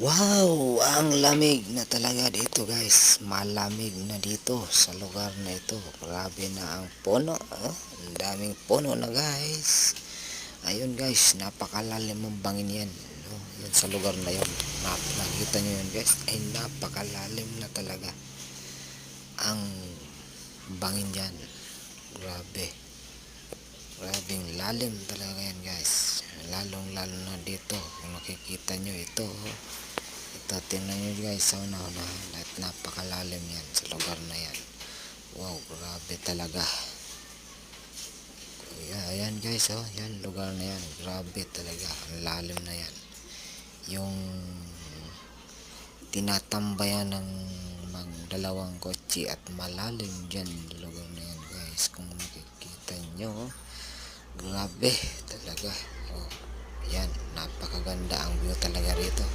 Wow! Ang lamig na talaga dito guys. Malamig na dito sa lugar na ito. Grabe na ang puno. Oh. Ang daming puno na guys. Ayun guys, napakalalim ng bangin yan. Oh, yan sa lugar na yan. Nakita nyo yun guys. Ay napakalalim na talaga ang bangin dyan. Grabe. Grabing lalim talaga yan guys. Lalong lalo na dito. Kung nakikita nyo ito. Oh. Ito, tingnan nyo guys sa una-unahan at napakalalim yan sa lugar na yan. Wow, grabe talaga. Ayan guys, oh, yan lugar na yan. Grabe talaga, ang lalim na yan. Yung tinatambayan ng dalawang kotse at malalim dyan lugar na yan guys. Kung makikita nyo, oh, grabe talaga. Oh, yan, napakaganda ang view talaga rito.